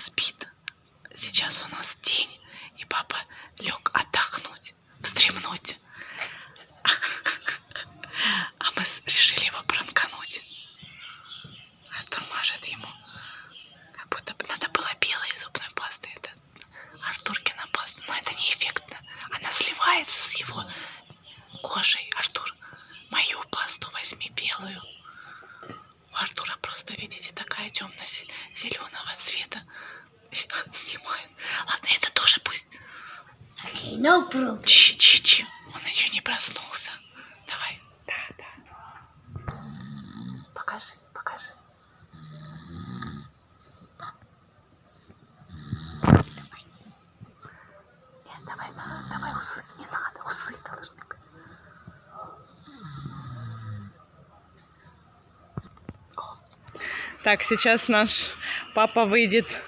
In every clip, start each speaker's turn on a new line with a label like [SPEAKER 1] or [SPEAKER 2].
[SPEAKER 1] спит. Сейчас у нас день, и папа лег отдохнуть, вздремнуть. А мы решили его пранкануть. Артур мажет ему. Как будто бы надо было белой зубной пасты. Это Артуркина паста, но это неэффектно. Она сливается с его кожей. Артур, мою пасту возьми белую. У Артура просто, видите, такая темно-зеленого цвета. Снимает. Ладно, это тоже пусть.
[SPEAKER 2] Okay, no problem.
[SPEAKER 1] Чи-чи-чи. Он еще не проснулся. Давай. Да. Покажи. Нет, давай усы. Не надо, усы должны быть. Так, сейчас наш папа выйдет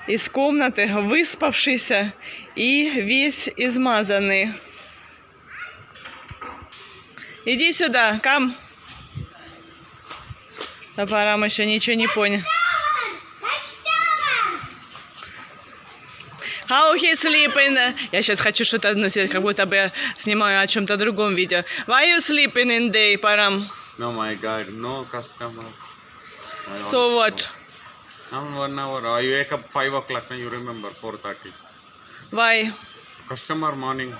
[SPEAKER 1] из комнаты, выспавшийся и весь измазанный. Иди сюда, кам. Парам еще ничего не понял. How he sleeping? Я сейчас хочу что-то относить, как будто бы я снимаю о чем-то другом видео. Why you sleeping in day, Парам?
[SPEAKER 3] No, my God, no customer.
[SPEAKER 1] So what?
[SPEAKER 3] I'm 1 hour. I wake up 5 o'clock. You remember 4:30.
[SPEAKER 1] Why?
[SPEAKER 3] Customer morning.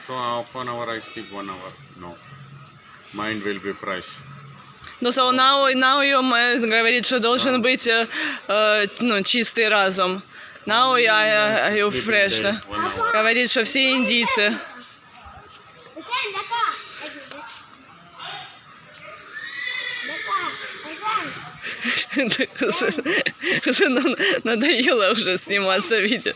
[SPEAKER 3] So half an hour I sleep 1 hour. No, mind will be fresh.
[SPEAKER 1] Ну, so now you говорит, что должен быть чистый разум. Now you fresh.
[SPEAKER 3] Day, 1 hour.
[SPEAKER 1] Говорит, что все индийцы. Сыну надоело уже сниматься видео.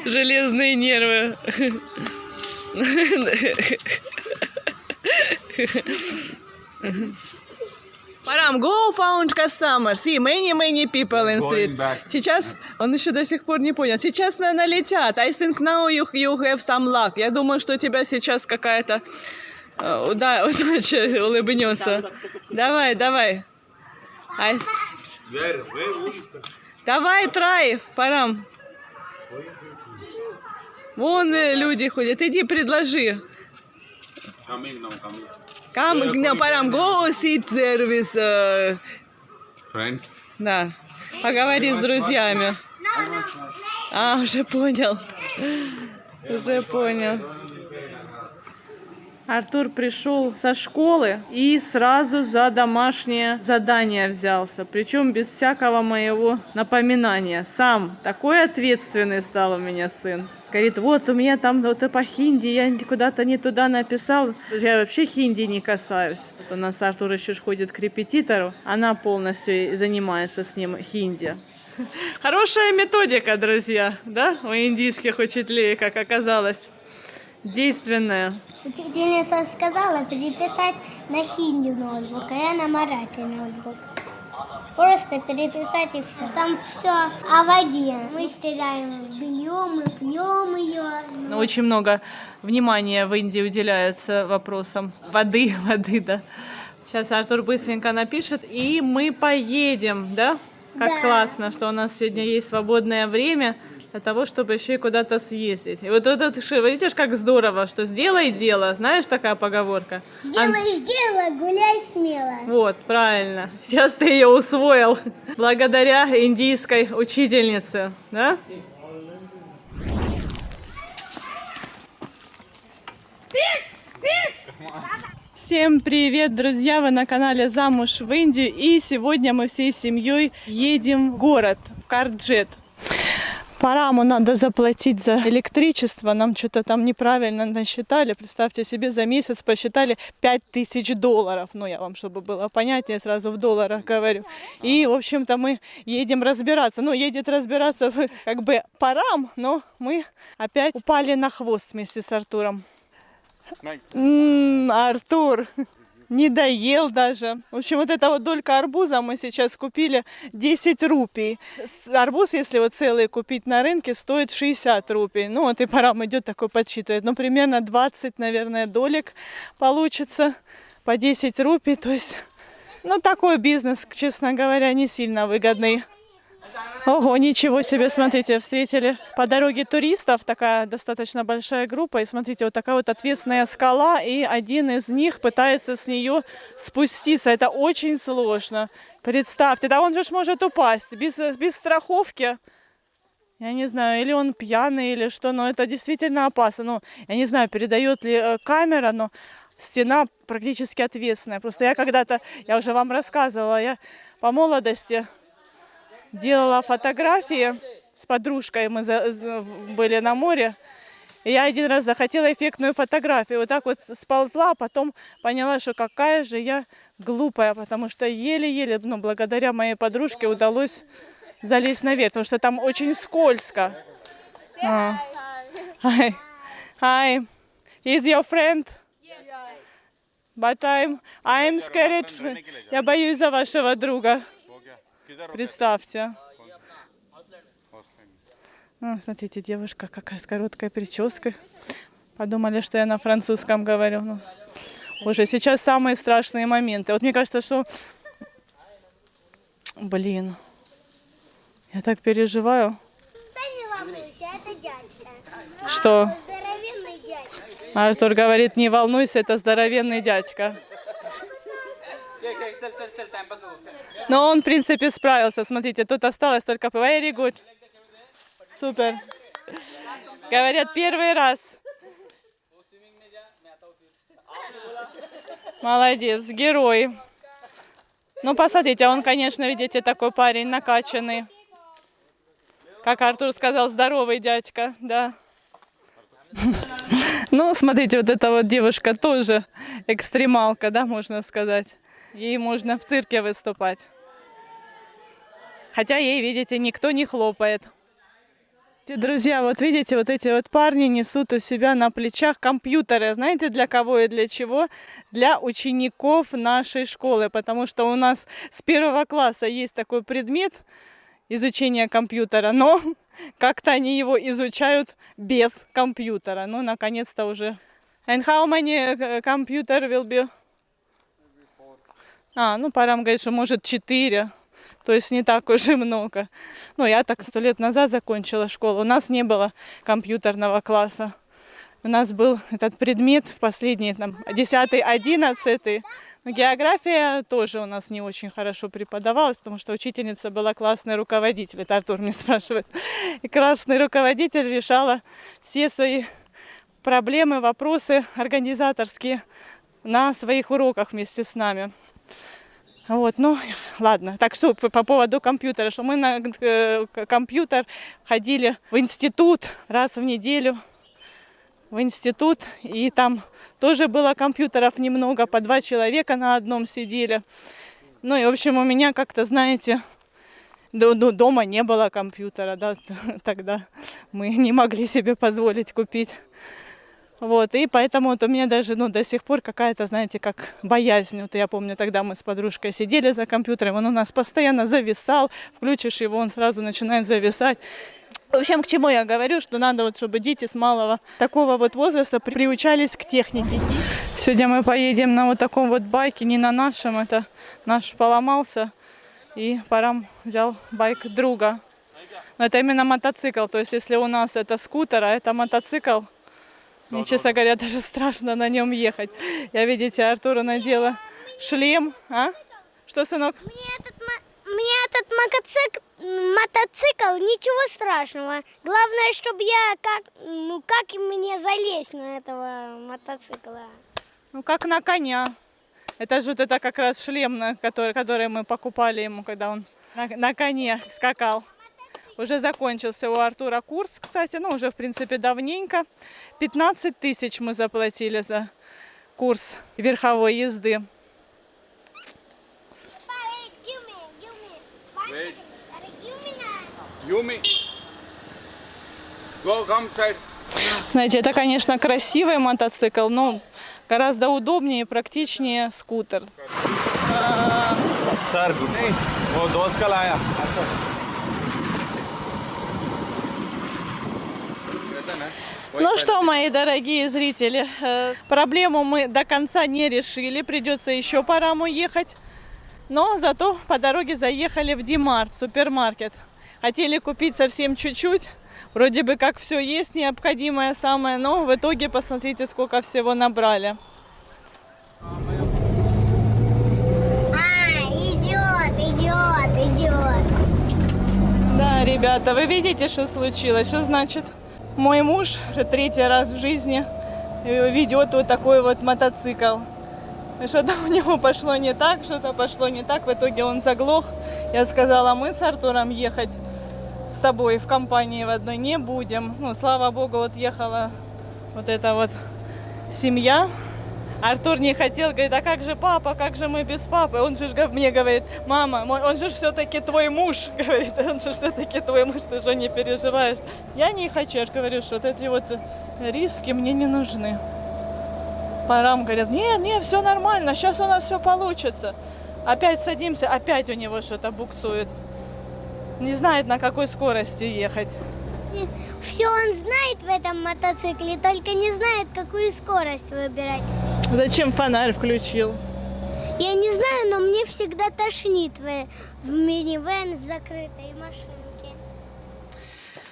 [SPEAKER 1] Железные нервы. Парам, go found customer. See, many people in street. Сейчас, он еще до сих пор не понял. Сейчас, наверное, летят. I think now you have some luck. Я думаю, что у тебя сейчас какая-то удача улыбнется. Давай. Давай, try, Парам. Вон люди ходят. Иди, предложи.
[SPEAKER 3] Coming now, coming.
[SPEAKER 1] Come, Парам, go sit there with...
[SPEAKER 3] Friends.
[SPEAKER 1] Да, поговори с друзьями. Уже понял. Артур пришел со школы и сразу за домашнее задание взялся. Причем без всякого моего напоминания. Сам такой ответственный стал у меня сын. Говорит, вот у меня там вот по хинди, я куда-то не туда написал. Я вообще хинди не касаюсь. Вот у нас Артур еще ходит к репетитору. Она полностью занимается с ним хинди. Хорошая методика, друзья, да? У индийских учителей, как оказалось. Действенная.
[SPEAKER 2] Учительница сказала переписать на хинди ноутбук, а я на марате ноутбук. Просто переписать и все. Там все о воде. Мы стираем белье, мы пьем ее.
[SPEAKER 1] Но очень много внимания в Индии уделяется вопросам воды, да. Сейчас Артур быстренько напишет, и мы поедем, да? Как
[SPEAKER 2] Да.
[SPEAKER 1] классно, что у нас сегодня есть свободное время для того, чтобы еще и куда-то съездить. И вот это, видишь, как здорово, что сделай дело. Знаешь, такая поговорка?
[SPEAKER 2] Сделаешь дело, гуляй смело.
[SPEAKER 1] Вот, правильно. Сейчас ты ее усвоил благодаря индийской учительнице, да? Всем привет, друзья! Вы на канале «Замуж в Индию». И сегодня мы всей семьей едем в город, в Карджет. Параму надо заплатить за электричество. Нам что-то там неправильно насчитали. Представьте себе, за месяц посчитали $5000. Ну, я вам, чтобы было понятнее, сразу в долларах говорю. И, в общем-то, мы едем разбираться. Ну, едет разбираться как бы Парам, но мы опять упали на хвост вместе с Артуром. Артур, не доел даже. В общем, вот эта вот долька арбуза мы сейчас купили 10 рупий. Арбуз, если вот целый купить на рынке, стоит 60 рупий. Ну вот и Парам идет такой подсчитывает. Ну примерно 20, наверное, долек получится по 10 рупий. То есть, ну такой бизнес, честно говоря, не сильно выгодный. Ого, ничего себе, смотрите, встретили по дороге туристов, такая достаточно большая группа, и смотрите, вот такая вот отвесная скала, и один из них пытается с нее спуститься, это очень сложно, представьте, да он же может упасть, без страховки, я не знаю, или он пьяный, или что, но это действительно опасно, ну, я не знаю, передает ли камера, но стена практически отвесная, просто я когда-то, я уже вам рассказывала, я по молодости делала фотографии с подружкой, мы были на море, и я один раз захотела эффектную фотографию, вот так вот сползла, а потом поняла, что какая же я глупая, потому что еле-еле, ну, благодаря моей подружке удалось залезть наверх, потому что там очень скользко. Hi. Hi. Is your friend? But I'm scared. Я боюсь за вашего друга. Представьте. Ну, смотрите, девушка какая с короткой прической. Подумали, что я на французском говорю. Ну, уже сейчас самые страшные моменты. Вот мне кажется, что... Блин. Я так переживаю.
[SPEAKER 2] Да не волнуйся, это дядька.
[SPEAKER 1] Что?
[SPEAKER 2] Здоровенный дядька.
[SPEAKER 1] Артур говорит, не волнуйся, это здоровенный дядька. Но он, в принципе, справился. Смотрите, тут осталось только very good. Супер. Говорят, первый раз. Молодец, герой. Ну, посмотрите, он, конечно, видите, такой парень накачанный. Как Артур сказал, здоровый дядька, да. Ну, смотрите, вот эта вот девушка тоже экстремалка, да, можно сказать. Ей можно в цирке выступать. Хотя ей, видите, никто не хлопает. Друзья, вот видите, вот эти вот парни несут у себя на плечах компьютеры. Знаете, для кого и для чего? Для учеников нашей школы. Потому что у нас с 1 класса есть такой предмет изучения компьютера. Но как-то они его изучают без компьютера. Ну, наконец-то уже. And how many computer will be? Ну, Парам говорит, что может 4. То есть не так уж и много. Ну, я так 100 лет назад закончила школу. У нас не было компьютерного класса. У нас был этот предмет в последний, там, 10-11. Но география тоже у нас не очень хорошо преподавалась, потому что учительница была классный руководитель. Это Артур мне спрашивает. И классный руководитель решала все свои проблемы, вопросы организаторские на своих уроках вместе с нами. Вот, ну, ладно. Так что по поводу компьютера, что мы на компьютер ходили в институт раз в неделю. В институт, и там тоже было компьютеров немного, по 2 человека на одном сидели. Ну и, в общем, у меня как-то, знаете, дома не было компьютера, да, тогда мы не могли себе позволить купить. Вот, и поэтому вот у меня даже, ну, до сих пор какая-то, знаете, как боязнь. Вот я помню, тогда мы с подружкой сидели за компьютером, он у нас постоянно зависал, включишь его, он сразу начинает зависать. В общем, к чему я говорю, что надо вот, чтобы дети с малого такого вот возраста приучались к технике. Сегодня мы поедем на вот таком вот байке, не на нашем, это наш поломался, и Парам взял байк друга. Но это именно мотоцикл, то есть если у нас это скутер, а это мотоцикл, мне, честно говоря, даже страшно на нем ехать. Я, видите, Артуру надела шлем. А? Что, сынок?
[SPEAKER 2] Мне этот мотоцикл ничего страшного. Главное, чтобы я как мне залезть на этого мотоцикла.
[SPEAKER 1] Ну, как на коня. Это же вот это как раз шлем, который мы покупали ему, когда он на коне скакал. Уже закончился у Артура курс, кстати, ну уже в принципе давненько. 15 тысяч мы заплатили за курс верховой езды. Знаете, это, конечно, красивый мотоцикл, но Гораздо удобнее и практичнее скутер.
[SPEAKER 4] सर नहीं वो दोस्त कल आया
[SPEAKER 1] Ну что, мои дорогие зрители, проблему мы до конца не решили, придется еще по Раму ехать. Но зато по дороге заехали в Димарт, супермаркет. Хотели купить совсем чуть-чуть, вроде бы как все есть необходимое самое, но в итоге посмотрите, сколько всего набрали.
[SPEAKER 2] Идет.
[SPEAKER 1] Да, ребята, вы видите, что случилось? Что значит? Мой муж уже 3-й раз в жизни ведет вот такой вот мотоцикл. И что-то у него пошло не так, что-то пошло не так. В итоге он заглох. Я сказала, мы с Артуром ехать с тобой в компании в одной не будем. Ну, слава богу, вот ехала вот эта вот семья. Артур не хотел, говорит, а как же папа, как же мы без папы? Он же мне говорит, мама, он же все-таки твой муж, говорит, он же все-таки твой муж, ты же не переживаешь. Я не хочу, я же говорю, что вот эти вот риски мне не нужны. По Рам говорят, не, все нормально, сейчас у нас все получится. Опять садимся, опять у него что-то буксует. Не знает, на какой скорости ехать.
[SPEAKER 2] Все он знает в этом мотоцикле, только не знает, какую скорость выбирать.
[SPEAKER 1] Зачем фонарь включил?
[SPEAKER 2] Я не знаю, но мне всегда тошнит в минивэн, в закрытой машинке.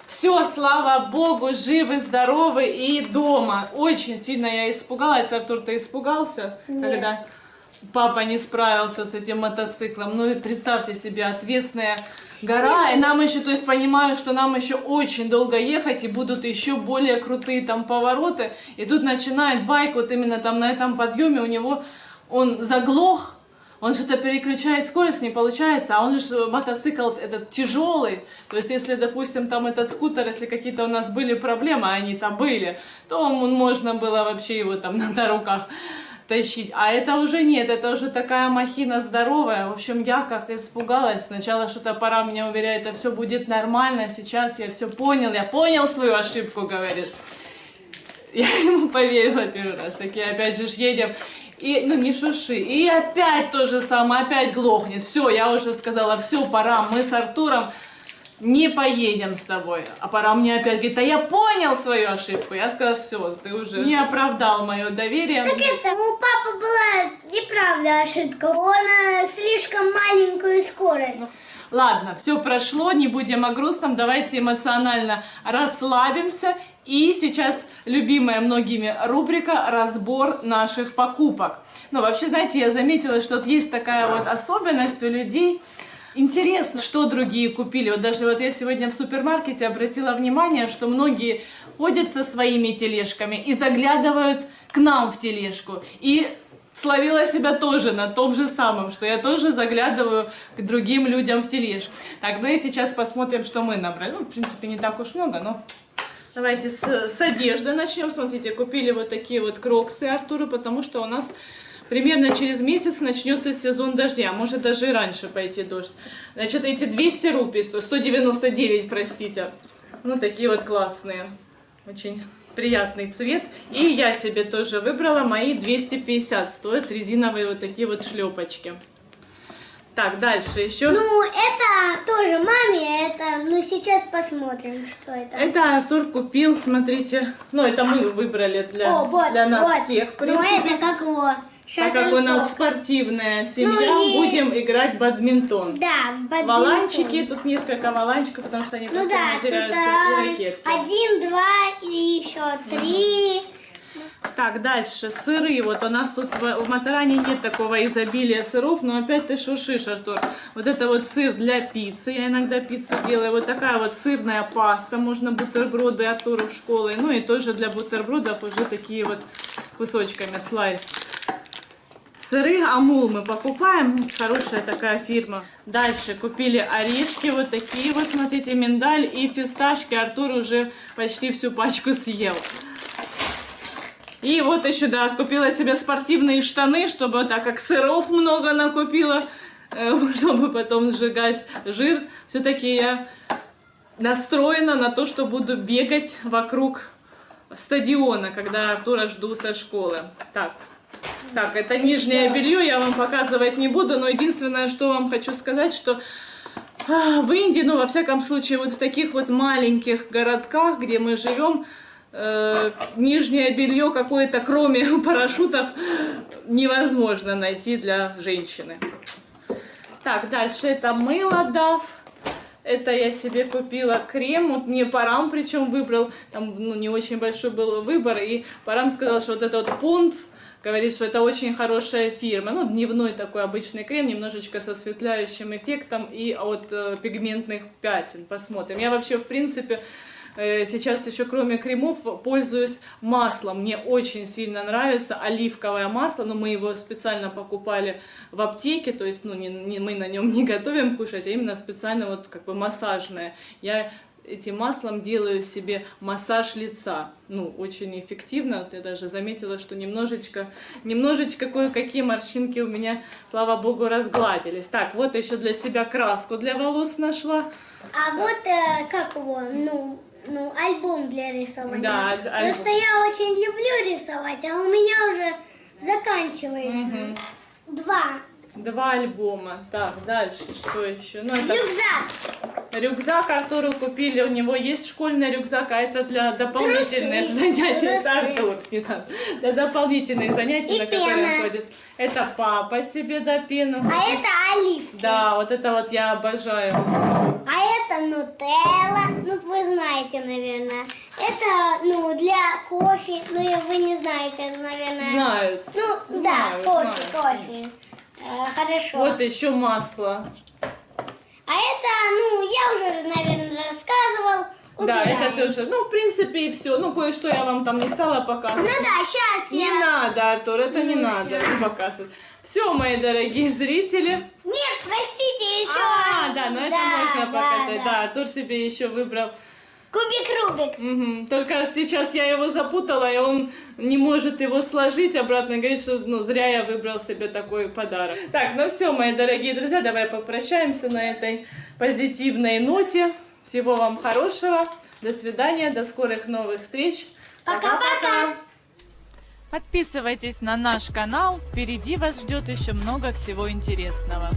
[SPEAKER 1] Все, слава богу, живы, здоровы и дома. Очень сильно я испугалась. Артур, ты испугался, когда папа не справился с этим мотоциклом? Ну, представьте себе, ответственная гора. И нам еще, то есть понимаю, что нам еще очень долго ехать, и будут еще более крутые там повороты. И тут начинает байк, вот именно там на этом подъеме у него, он заглох. Он что-то переключает скорость, не получается, а он же мотоцикл этот тяжелый. То есть, если, допустим, там этот скутер, если какие-то у нас были проблемы, а они там были, то можно было вообще его там на руках тащить. А это уже нет, это уже такая махина здоровая. В общем, я как испугалась. Сначала что-то пора меня уверяет, это все будет нормально, сейчас я все понял, я понял свою ошибку, говорит. Я ему поверила первый раз, такие опять же едем. И, ну, не шуши. И опять то же самое, опять глохнет. Все, я уже сказала, все, пора, мы с Артуром не поедем с тобой. А пора мне опять говорит, а я понял свою ошибку. Я сказала, все, ты уже не оправдал мое доверие.
[SPEAKER 2] Так это, у папы была неправда ошибка. Он слишком маленькую скорость.
[SPEAKER 1] Ладно, все прошло, не будем о грустном, давайте эмоционально расслабимся. И сейчас любимая многими рубрика «Разбор наших покупок». Ну, вообще, знаете, я заметила, что вот есть такая вот особенность у людей. Интересно, что другие купили. Вот даже вот я сегодня в супермаркете обратила внимание, что многие ходят со своими тележками и заглядывают к нам в тележку. И словила себя тоже на том же самом, что я тоже заглядываю к другим людям в тележку. Так, ну и сейчас посмотрим, что мы набрали. Ну, в принципе, не так уж много, но... Давайте с одежды начнем. Смотрите, купили вот такие вот кроксы Артуру, потому что у нас примерно через месяц начнется сезон дождя. Может даже и раньше пойти дождь. Значит, эти 200 рупий, 199, простите. Ну, такие вот классные. Очень приятный цвет. И я себе тоже выбрала. Мои 250 стоят резиновые вот такие вот шлепочки. Так, дальше еще.
[SPEAKER 2] Ну, это тоже маме, ну сейчас посмотрим, что это.
[SPEAKER 1] Это Артур купил, смотрите. Ну, это мы выбрали для нас всех, в принципе.
[SPEAKER 2] Ну, это как вот.
[SPEAKER 1] Так как у нас спортивная семья,
[SPEAKER 2] Ну,
[SPEAKER 1] будем играть в бадминтон.
[SPEAKER 2] Да, в бадминтон.
[SPEAKER 1] Валанчики, тут несколько валанчиков, потому что они
[SPEAKER 2] Ну
[SPEAKER 1] просто
[SPEAKER 2] да,
[SPEAKER 1] не теряются
[SPEAKER 2] тут
[SPEAKER 1] в ракетке.
[SPEAKER 2] 1, 2 и еще 3.
[SPEAKER 1] Так, дальше, сыры. Вот у нас тут в Матаране нет такого изобилия сыров, но опять ты шушишь, Артур. Вот это вот сыр для пиццы, я иногда пиццу делаю. Вот такая вот сырная паста, можно бутерброды Артуру в школу. Ну и тоже для бутербродов уже такие вот кусочками слайс. Сыры Амул мы покупаем, хорошая такая фирма. Дальше купили орешки, вот такие вот, смотрите, миндаль и фисташки. Артур уже почти всю пачку съел. И вот еще, да, купила себе спортивные штаны, чтобы, так как сыров много накупила, чтобы потом сжигать жир. Все-таки я настроена на то, что буду бегать вокруг стадиона, когда Артура жду со школы. Так, это нижнее белье, я вам показывать не буду, но единственное, что вам хочу сказать, что в Индии, ну, во всяком случае, вот в таких вот маленьких городках, где мы живем, нижнее белье какое-то, кроме парашютов, невозможно найти для женщины. Так, дальше это мыло Dove. Это я себе купила крем, вот мне Парам причем выбрал, там ну, не очень большой был выбор, и Парам сказал, что вот это вот Пунц, говорит, что это очень хорошая фирма, ну дневной такой обычный крем, немножечко со осветляющим эффектом и от пигментных пятен, посмотрим. Я вообще в принципе сейчас еще кроме кремов пользуюсь маслом. Мне очень сильно нравится оливковое масло, но мы его специально покупали в аптеке, то есть ну, мы на нем не готовим кушать, а именно специально вот как бы массажное. Я этим маслом делаю себе массаж лица. Ну, очень эффективно. Вот я даже заметила, что немножечко кое-какие морщинки у меня, слава богу, разгладились. Так, вот еще для себя краску для волос нашла.
[SPEAKER 2] А вот как его, ну, альбом для рисования.
[SPEAKER 1] Да, альбом.
[SPEAKER 2] Просто я очень люблю рисовать, а у меня уже заканчивается.
[SPEAKER 1] Два альбома. Так, дальше что еще? Ну, это
[SPEAKER 2] Рюкзак.
[SPEAKER 1] рюкзак Артуру купили. У него есть школьный рюкзак, а это для дополнительных занятий.
[SPEAKER 2] Трусы.
[SPEAKER 1] Артур, не надо. Для дополнительных занятий,
[SPEAKER 2] И
[SPEAKER 1] на которые
[SPEAKER 2] пена.
[SPEAKER 1] он ходит. Это папа себе пену.
[SPEAKER 2] А это оливки.
[SPEAKER 1] Да, вот это вот я обожаю.
[SPEAKER 2] А это нутелла. Ну, вы знаете, наверное. Это, ну, для кофе. Ну, вы не знаете, это, наверное.
[SPEAKER 1] Знают.
[SPEAKER 2] Ну,
[SPEAKER 1] Знаю,
[SPEAKER 2] да, кофе,
[SPEAKER 1] знаю,
[SPEAKER 2] кофе. Хорошо.
[SPEAKER 1] Вот еще масло.
[SPEAKER 2] А это, ну, я уже, наверное, рассказывал.
[SPEAKER 1] Да,
[SPEAKER 2] Убираем.
[SPEAKER 1] это тоже. Ну, в принципе, и все. Ну, кое-что я вам там не стала
[SPEAKER 2] Ну
[SPEAKER 1] показывать.
[SPEAKER 2] да, сейчас
[SPEAKER 1] Не
[SPEAKER 2] я...
[SPEAKER 1] надо, Артур, это не надо показывать. Все, мои дорогие зрители.
[SPEAKER 2] Нет, простите, еще.
[SPEAKER 1] Да, но это можно показать. Да, Артур себе еще выбрал.
[SPEAKER 2] Кубик Рубик.
[SPEAKER 1] Мгм. Только сейчас я его запутала, и он не может его сложить обратно. И говорит, что ну, зря я выбрал себе такой подарок. Так, ну все, мои дорогие друзья, давай попрощаемся на этой позитивной ноте. Всего вам хорошего. До свидания, до скорых новых встреч.
[SPEAKER 2] Пока-пока.
[SPEAKER 5] Подписывайтесь на наш канал, впереди вас ждет еще много всего интересного.